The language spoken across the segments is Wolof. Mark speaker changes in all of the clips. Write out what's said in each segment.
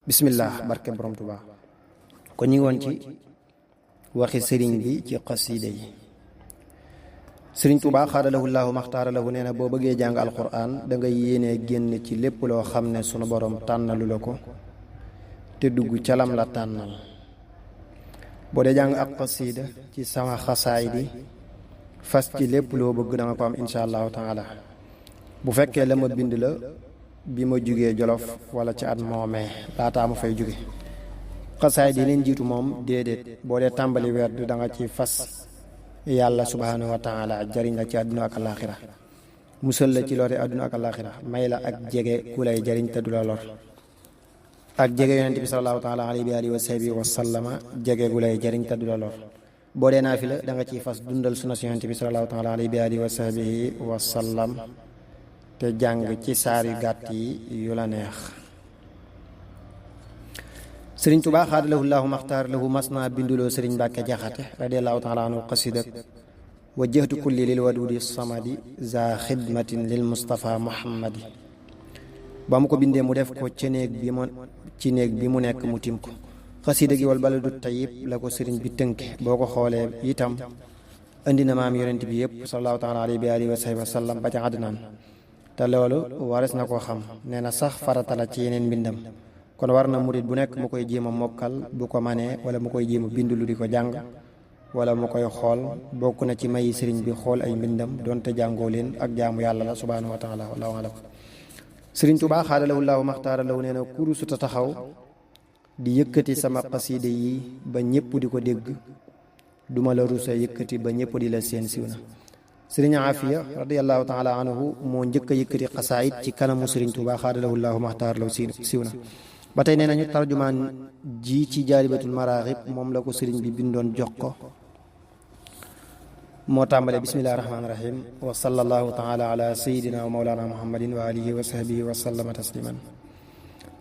Speaker 1: bismillah barke borom Tuubaa kon ñu ngi woon ci waxi sëriñ bi ci xasida yi. sëriñ Tuubaa xaadalahu llaahu maxtaara lahu nee na boo bëggee jàng alquran da nga yéenee génn ci lépp loo xam ne sunu borom tànnalu la ko te dugg ca lam la tànnal. boo dee jàng ak xasida ci sama xasaay di fas ci lépp loo bëgg da nga ko am insha allahu taala. bu fekkee la ma bind la bi ma jugee Jolof wala ci at moomee laataa ma fay jóge xasaay di leen jiitu moom déedéet. boo dee tàmbali weer da nga ci fas yàlla subhanahu wa taala jariñ la ci àdduna ak alaaxira, musal la ci lore àdduna ak alaaxira, may la ak jege ku lay jariñ te du la lor, ak jege yonent bi sallallahu taala alayhi wa sahbihi wa sallama jege gu lay jariñ te du la lor. boo dee naafila da nga ciy fas dundal sunna si yonent bi sallallahu taala alayhi wa sahbihi wa sallam te jàng ci saar yu gàtt yi yu la neex. sëriñ Tuubaa xaadalahu llaahu maxtaar lahu mas naa binduloo sëriñ Mbàkke Jaxate radiallahu taala anhu qasida wajjahtu kulli lil wadudi samadi za xidmatin lil mustafa muhammadi. ba mu ko bindee mu def ko ci néeg bi mu nekk mu tim ko. xasida gi wal baladu tayyib la ko sëriñ bi tënke. boo ko xoolee itam indi na maam yonent bi yëpp sallallahu taala alayhi wa sahbihi wa sallam ba ca àddinaan te loolu wares na koo xam. nee na sax farata la ci yeneen mbindam, kon war na murit bu nekk mu koy jéem a mokkal bu ko manee, wala mu koy jéem a bind lu di ko jàng, wala mu koy xool. bokk na ci mayi sëriñ bi xool ay mbindam doonte jàngoo leen ak jaamu yàlla la subhanahu wa taala wallahu alam. sëriñ Tuubaa xaadalahu llaahu maxtaara lahu nee na kurusuta taxaw di yëkkati sama xaside yi ba ñëpp di ko dégg, duma la rusa yëkkati ba ñëpp di la seen siw na. sëriñ Aafiya radiallahu taala anhu moo njëkk a yëkkati xasaayit ci kanamu sëriñ Tuubaa xaadalahu llaahu maxtaara lahu siw na. ba tey nee nañu tarjumaan ji ci jaalibatul maraaxib moom la ko sëriñ bi bindoon jox ko. moo tàmbale bismillahi rahmaani rahim wa sallallahu taala ala sayidina wa mawlana muhammadin wa alihi wa sahbihi wa sallama tasliman.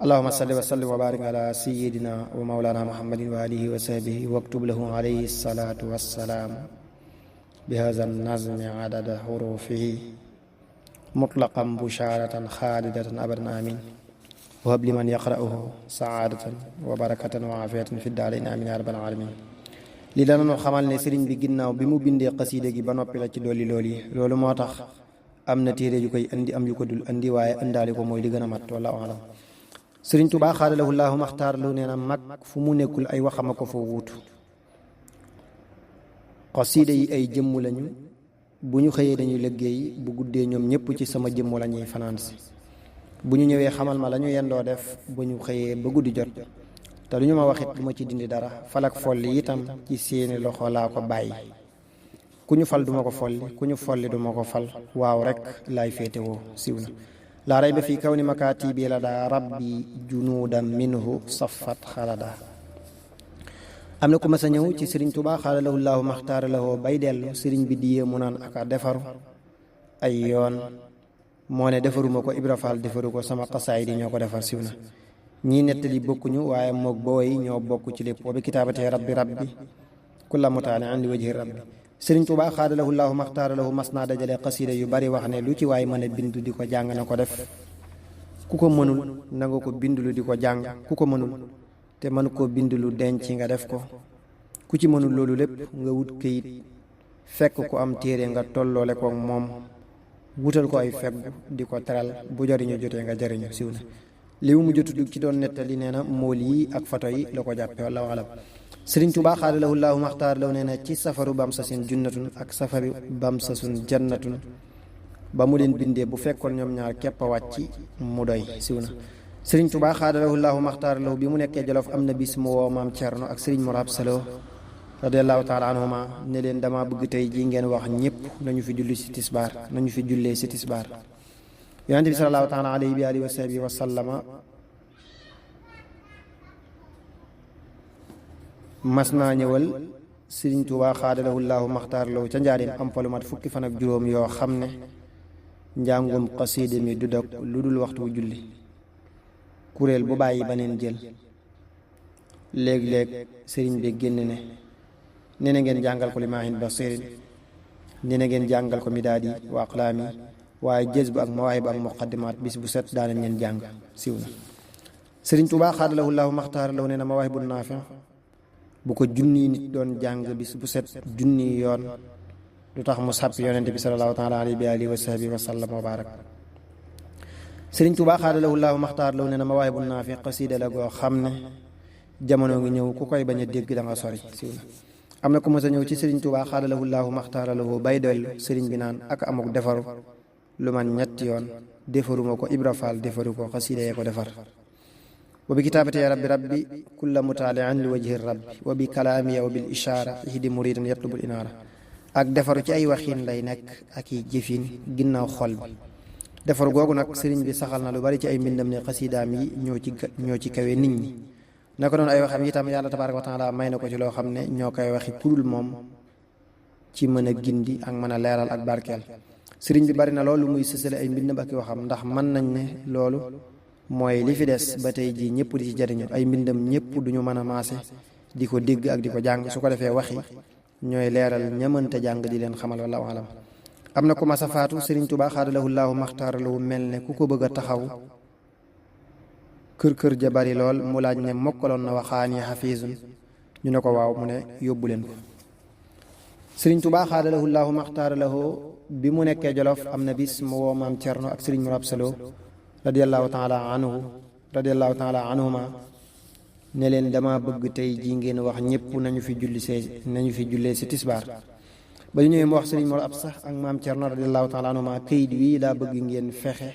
Speaker 1: allahuma salli wa sallim wa barik ala sayidina wa mawlana muhammadin wa alihi wa sahbihi waktub lahu alayhi salatu wassalaam bi haza nazmi adada xurufihi mutlaqan busharatan xaalidatan abadan amin wa hab liman yaqra'uhu saadatan wa barakatan wa afiyatan fi daarayn amin ya rabbal alamin. li danañu xamal ne sëriñ bi ginnaaw bi mu bindee xasiida gi ba noppi la ci dolli loolu moo tax am na téere yu koy indi am yu ko dul indi, waaye indaali ko mooy li gën a mat wallahu alam. sëriñ Tuubaa xaadalahu llaahu maxtaar lu nee na mag fu mu nekkul ay waxama ko fa wuutu. xasiida yi ay jëmm lañu, bu ñu xëyee dañuy liggéey, bu guddee ñoom ñëpp ci sama jëmm la ñuy fanaan si. bu ñu ñëwee xamal ma la ñu yendoo def bu ñu xëyee ba guddi jot, te du ñu ma waxit du ma ci dindi dara. falak folli itam ci seeni loxo laa ko bàyyi. ku ñu fal duma ko folli, ku ñu folli duma ko fal, waaw rek laay féetewoo siw na. laa rayba fii kaw ni makaatibi la daa rabbi junuudan minhu safat xalada. am na ku mas a ñëw ci sëriñ Tuubaa xaadalahu llaahu maxtaara lahu bay dellu, sëriñ bi diyee mu naan aka defaru ay yoon. moo ne defaruma ko, Ibra Faal defaru ko, sama xasaay di ñoo ko defar siw na. ñii nettali bokkuñu waaye moog booy ñoo bokk ci lépp. wa bi kitaabatee rabbi kulla mutaane an li wajhi rabbi. sëriñ Tuubaa xaadalahu llaahu maxtaara lahu mas naa dajale xasiida yu bari wax ne lu ci waay mën a bind di ko jàng na ko def. ku ko mënul na nga ko bind lu di ko jàng, ku ko mënul te mën koo bind lu denc nga def ko. ku ci mënul loolu lépp nga wut këyit fekk ku am téere nga tolloole ko moom, wutal ko ay feggu di ko teral, bu jariñu jotee nga jariñu siw na. li mu jotu dug ci doon nettali nee na mool yi ak foto yi la ko jàppe wallahu alam. sëriñ Tuubaa xaadalahu llaahu maxtaar law nee na ci safaru bamsasin junnatun ak safaru bamsasun jannatun ba mu leen bindee bu fekkoon ñoom ñaar képp a wàcc mu doy siw na. sëriñ Tuubaa xaadalahu llaahu maxtaar lahu bi mu nekkee Jolof am na bis mu woo maam Cerno ak sëriñ Mor Absa Lo radiallahu taala anhuma ne leen dama bëgg tey ji ngeen wax ñëpp nañu fi julli si tisbaar, nañu fi jullee si tisbaar. yonent bi sallallahu taala alayhi wa sahbihi wa sallama mas naa ñëwal sëriñ Tuubaa xaadalahu llaahu maxtaar law ca njaarim am fa lu mat fukki fan ak juróom yoo xam ne njàngum xasiida mi du dog lu dul waxtu wu julli. kuréel bu bàyyi baneen jël. léeg-léeg sëriñ bi génn ne na ngeen jàngal ko limaahin basirin, ne na ngeen jàngal ko midaadi wa aqlaami, waaye jës bu ak mawaahib ak muqaddimaat bis bu set daanañ leen jàng siw na. Sëriñ Tuubaa xaadalahu llaahu maxtaara law nee na Mawaahibu Naafi bu ko junniy nit doon jàng bis bu set junniy yoon du tax mu sàppi yonente bi salallaahu taala alayhi wa alihi wa sahbihi wa sallam wa barak. Sëriñ Tuubaa xaadalahu llaahu maxtaara law nee na Mawaahibu Naafi xasiida la goo xam ne jamono ngi ñëw ku koy bañ a dégg da nga sori siiw na. am na ku mos a ñëw ci Sëriñ Tuubaa xaadalahu llaahu maxtaara lahu bay dellu sëriñ bi naan ak amuk defaru lu man ñetti yoon defaruma ko Ibra Faal defaru ko xasiida yee ko defar. wa bi kitaabati ya rabbi kulla mutaalian li wajhi rabbi wa bi kalaamiya wa bil ishaara ihdi muridan yatlubul inaara. ak defaru ci ay waxiin lay nekk ak i jëfin ginnaaw xol bi. defaru googu nag sëriñ bi saxal na lu bari ci ay mbindam ne xasiidaam yi ñoo ci kawe nit ñi. naka noonu ay waxam itam yàlla tabaaraka wa taala may na ko ci loo xam ne ñoo koy waxi kudul moom ci mën a gindi ak mën a leeral ak barkeel. sëriñ bi bari na loolu muy sësale ay mbindam ak i waxam ndax mën nañ ne loolu mooy li fi des ba tey jii ñëpp di ci jariñu ay mbindam ñëpp duñu mën a maase di ko dégg ak di ko jàng su ko defee waxi ñooy leeral ñamante jàng di leen xamal wallahu alam. am na ko masa faatu Sëriñ Tuubaa xaadalahu llaahu maxtaara lahu mel ne ku ko bëgg a taxaw kër ja bari lool mu laaj ne mokkaloon na waxaani xafiisun ñu ne ko waaw mu ne yóbbu leen ko. Sëriñ Tuubaa xaadalahu llaahu maxtaara lahu bi mu nekkee Jolof am na bis mu woo maam Cerno ak Sëriñ Mor Absa Lo radiyallahu taala anhuma ne leen dama bëgg tey jii ngeen wax ñëpp nañu fi jullee si tisbaar. ba ñu ñëwee mu wax Sëriñ Mor Absa ak maam Cerno radiyallahu taala anhuma këyit wi daa bëgg ngeen fexe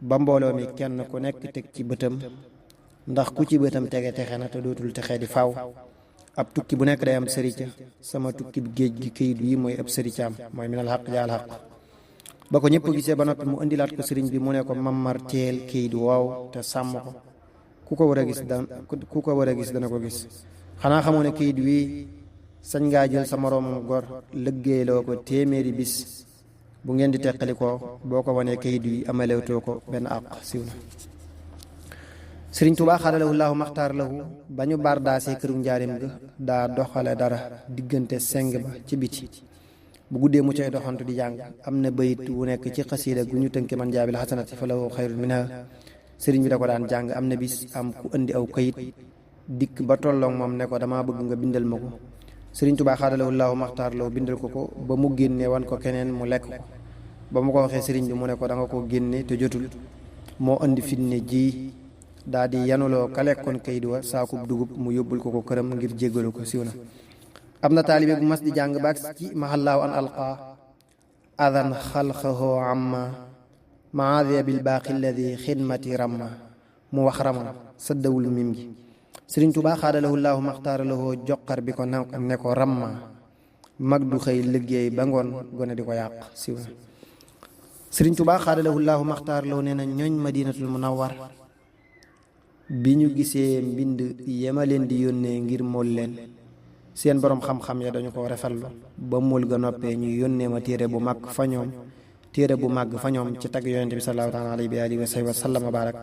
Speaker 1: ba mbooloo mi kenn ku nekk teg ci bëtam ndax ku ci bëtam tege texe na te dootul texe di faw. ab tukki bu nekk day am sërica sama tukki bi géej gi këyit wi mooy ab sëricaam mooy minal xaq jaal xaq. ba ko ñëpp gisee ba noppi mu indilaat ko sëriñ bi mu ne ko mamar teel këyit waaw te sàmm ko ku ko war a gis dana ko gis. xanaa xamoo ne këyit wi sañ ngaa jël sa moroomam gor lëggéeyloo ko téeméeri bis bu ngeen di teqali ko boo ko wanee këyit wi amalewtoo ko benn àq siw na. Sëriñ Tuubaa xaadalahu llaahu maxtaar lahu ba ñu bardaasee këru njaarim ga daa doxale dara diggante seng ba ci biti bu guddee mu cay doxantu di jàng. am na bayit wu nekk ci xasiida gu ñu tënke man jaabil xasanati fa lahu xayrun minha sëriñ bi da ko daan jàng. am na bis am ku indi aw kayit dikk ba tolloog moom ne ko damaa bëgg nga bindal ma ko. Sëriñ Tuubaa xaadalahu llaahu maxtaar lahu bindal ko ba mu génne wan ko keneen mu lekk ko. ba mu ko waxee sëriñ bi mu ne ko da nga ko génne te jotul moo indi fitne ji daa di yanuloo ka lekkoon kayit wa saakub dugub mu yóbbul ko këram ngir jéggalu ko siw na. am na taalibe bu mas di jàng baag ci mahallaahu an alqa adan xalqahu amma maadiya bil baaqi alladi xidmati ramma mu wax rama saddawul mim gi. Sëriñ Tuubaa xaadalahu llaahu maxtaara lahu joxar bi ko ne ko ramma mag du xëy liggéey ba ngoon gone di ko yàq siw na. Sëriñ Tuubaa xaadalahu llaahu maxtaara lahu nee na ñooñ madinatul munawwar bi ñu gisee mbind yema leen di yónnee ngir mool leen seen boroom xam-xam ya dañu ko rafetlu ba mool ga noppee ñu yónnee ma téere bu màgg fa ñoom ci tagg yonente bi sallallahu taala alayhi wa sallam barak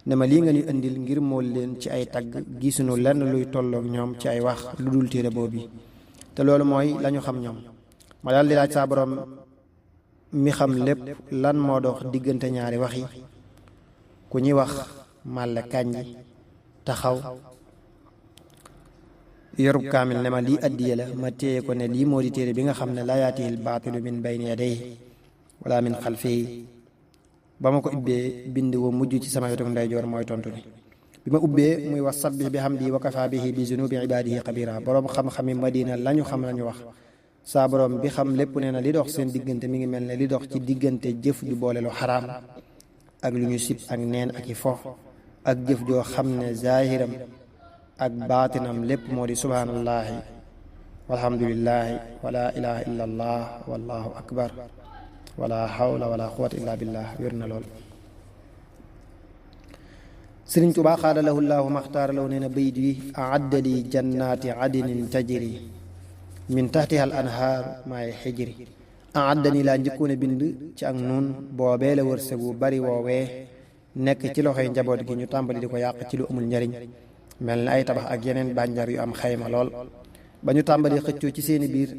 Speaker 1: ne ma lii nga ñu indil ngir mool leen ci ay tagg gisuñu lenn luy tolloog ñoom ci ay wax lu dul téere boobu te loolu mooy lañu xam ñoom. ma daal di laaj saa boroom mi xam lépp lan moo dox diggante ñaari wax yi. ku ñuy wax màlle kànji taxaw yorub kaamil ne ma lii addiye la ma téye ko ne lii moo di téere bi nga xam ne laa yaatihil baatilu min bayni yadayhi wala min xalfihi. ba ma ko ubbee bind wa mujj ci sama wetu ndeyjoor mooy tontu bi ma ubbee muy wax sabbih bi hamdi wa kafa bihi bi zunubi ibadihi xabira. boroom xam-xami madina lañu xam lañu wax saa boroom bi xam lépp nee na li dox seen diggante mi ngi mel ne li dox ci diggante jëf ju boole lu xaraam ak lu ñu sib ak neen ak i fo ak jëf joo xam ne zaahiram ak baatinam lépp moo di subhaanallaahi walhamdulillaahi wala ilaha illa allah wallahu akbar wala hawla wala quwwata illa billah wér na lool. Sëriñ Tuubaa xaadalahu llaahu maxtaara lahu nee na bayit wi aadda li jannaati adnin tajri min tahtiha al anhaar maay xijri. aadda ni laa njëkkoon a bind ci ak nuun boobee la wërsëg bu bari woowee nekk ci loxoy njaboot gi ñu tàmbali di ko yàq ci lu amul njariñ mel na ay tabax ak yeneen bànjar yu am xayma lool ba ñu tàmbali xëccoo ci seeni biir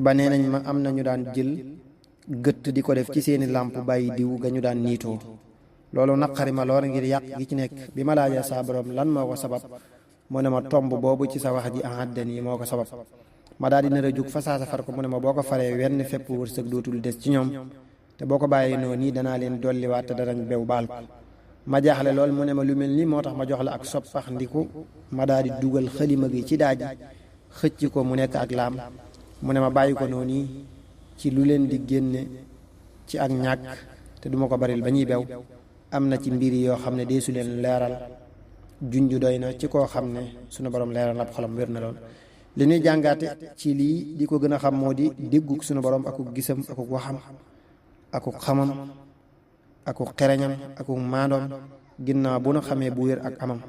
Speaker 1: ba nee nañ ma am na ñu daan jël gëtt di ko def ci seeni làmp bàyyi diw ga ñu daan niitoo loolu naqari ma lool ngir yàq gi ci nekk. bi ma laajee saa borom lan moo ko sabab mu ne ma tomb boobu ci sa wax ji ahaddan yi moo ko sabab. ma daal di nar a jug fa saa sa far ko mu ne ma boo ko faree wenn fépp wërsëg dootul des ci ñoom te boo ko bàyyee noonu nii danaa leen dolliwaat te danañ bew baal ko. ma jaaxle lool mu ne ma lu mel ni moo tax ma jox la ak soppax ndiku. ma daal di dugal xalima gi ci daaji xëcc ko mu nekk ak laam. mu ne ma bàyyi ko noonu ci lu leen di génne ci ak ñàkk te duma ko baril ba ñuy bew. am na ci mbir yoo xam ne deesu leen leeral junju doy na ci koo xam ne sunu borom leeral ab xolam wér na lool. li ñuy jàngaate ci lii di ko gën a xam moo di déggug sunu borom akuk gisam akuk waxam akuk xamam akuk xereñam akuk maandoom ginnaaw bu nu xamee bu wér ak amam.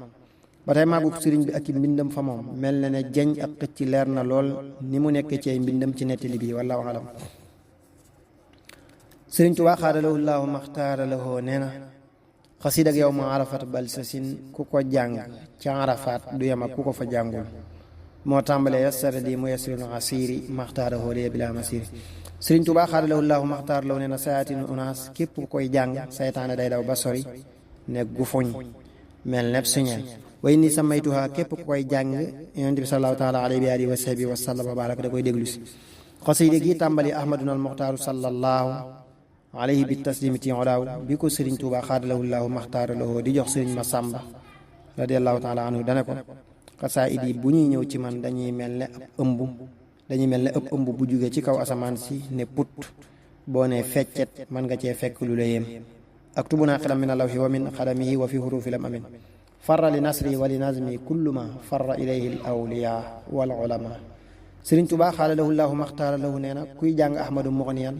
Speaker 1: ba tey maagug sëriñ bi ak i mbindam fa moom mel na ne jeñ ak xëcc leer na lool ni mu nekk ci ay mbindam ci nettali bi wallaahu alam. sëriñ Tuubaa xaadalahu llaahu maxtaara lahu nee na xasiid ak yow ma arafat bal sa sin ku ko jàng ca arafaat du yem ak ku ko fa jàngul. moo tàmbalee yassara di mu yassirun asiri maxtaarahoo lee bila masiri. sëriñ Tuubaa xaadalahu llaahu maxtaar law nee na sayaatin unaas képp ku koy jàng saytaane day daw ba sori ne gufuñ mel nepp suñeel. way ni samaytuha képp ku koy jàng yonent bi sallallahu taala alayhi wa alihi wa sahbihi wa sallam wa baraka da koy déglu si. xasiida gi tàmbali ahmaduna al muxtaaru sallallahu alayhi bi taslimi ti olaaw bi ko sëriñ Tuubaa xaadalahu llaahu maxtaara lahu di jox sëriñ Masamba radiallahu taala anhu dane ko xasaayid yi bu ñuy ñëw ci man dañuy mel ne ab ëmb bu jóge ci kaw asamaan si ne put boo ne feccet mën nga cee fekk lu la yéem. aktubu naa xilam min allawhi wa min xadamihi wa fi hurufi lam amin farra li nasri wa li nazmi kullu ma farra ilayhi al awliya wal ulama. sëriñ Tuubaa xaadalahu llaahu maxtaara lahu nee na kuy jàng ahmadu muxniyan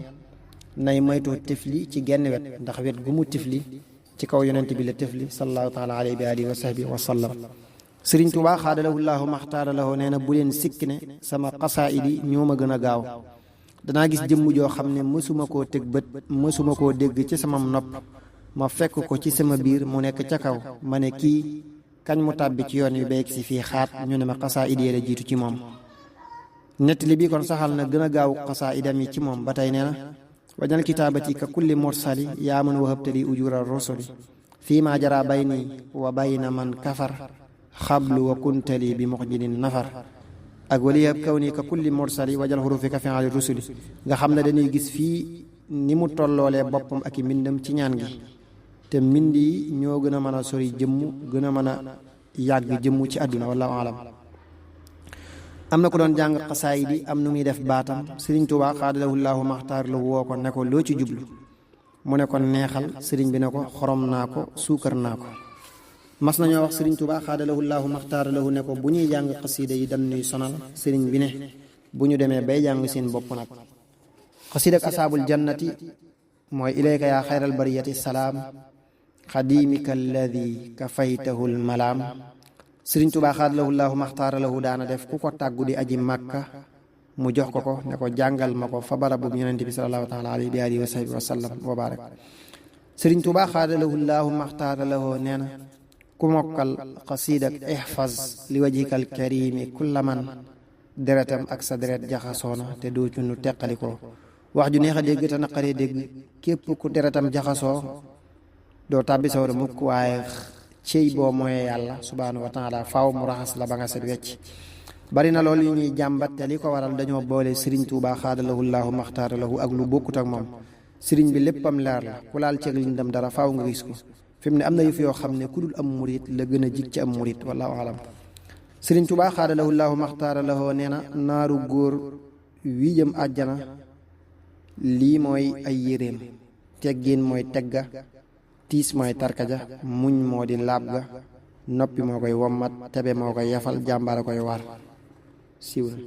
Speaker 1: nay moytoo tifli ci genn wet ndax wet gu mu tifli ci kaw yonent bi la tifli sallallahu taala alayhi wa alihi wa sahbihi wa sallam. sëriñ Tuubaa xaadalahu llaahu maxtaara lahu nee na bu leen sikk ne sama xasaayidi ñoo ma gën a gaaw. danaa gis jëmm joo xam ne mësuma koo teg bët mësuma koo dégg ci sama nopp ma fekk ko ci sama biir mu nekk ca kaw ma ne kii kañ mu tàbbi ci yoon wi beeg si fii xaat ñu ne ma xasaayidi la jiitu ci moom. nettali bi kon saxal na gën a gaaw xasaayidam yi ci moom ba tey nee na wajal kitaabati ka kulli mursali yaa man wahabtali ujura rusuli fii ma jara bayni wa bayna man kafar xablu wa kuntali bi muxjinin nafar. ak waliyab kaw nii ka kulli mursali wajal xurufi ka fi'ali rusuli nga xam ne dañuy gis fii ni mu tolloolee boppam ak i mbindam ci ñaan gi te mbind yi ñoo gën a mën a sori jëmm gën a mën a yàgg jëmm ci àdduna wallaahu alam. am na ko doon jàng xasaayid yi am nu muy def baatam sëriñ Tuubaa xaadalahu llaahu maxtaar la woo ko ne ko loo ci jublu mu ne ko neexal sëriñ bi ne ko xorom naa ko suukar naa ko. mas nañoo wax sëriñ Tuubaa xaadalahu llaahu maxtaara lahu ne ko bu ñuy jàng xasiida yi dañ ñuy sonal sëriñ bi ne bu ñu demee bay jàng seen bopp nag. xasiida ak asaabul jannati mooy ilayka yaa xayral bariyati salaam xadimika alladi kafaytahu lmalaam. sëriñ Tuubaa xaadalahu llaahu maxtaara lahu daana def ku ko tàggu di aji màkka mu jox ko ne ko jàngal ma ko fa barabu yonent bi sallallahu taala alayhi wa alihi wa sahbihi wa sallam wa barak. sëriñ Tuubaa xaadalahu llaahu maxtaara lahu nee na ku mokkal xasiidak ihfaz li wajhikal karimi kulla man deretam ak sa deret jaxasoona te doo ci nu teqalikoo. wax ju neex a dégg te naqaree dégg képp ku deretam jaxasoo doo tàbbi sawara mukk waaye cey boo mooyee yàlla subhaanahu wa taala faaw mu raxas la ba nga set wecc. bari na loolu yu ñuy jàmbat te li ko waral dañoo boole sëriñ Tuubaa xaadalahu llaahu maxtaara lahu ak lu bokkut ak moom. sëriñ bi léppam leer la ku laal ceeg liñ dem dara faaw nga gis ko. fi mu ne am na yëf yoo xam ne ku dul am murit la gën a jig ci am murit wallaahu alam. sëriñ Tuubaa xaadalahu llaahu maxtaara lahu nee na naaru góor wi jëm àjjana lii mooy ay yéreem teggiin mooy tegga tiis mooy tarkaja muñ moo di laab ga noppi moo koy wommat tebe moo koy yafal jàmbaara koy waar siiw na.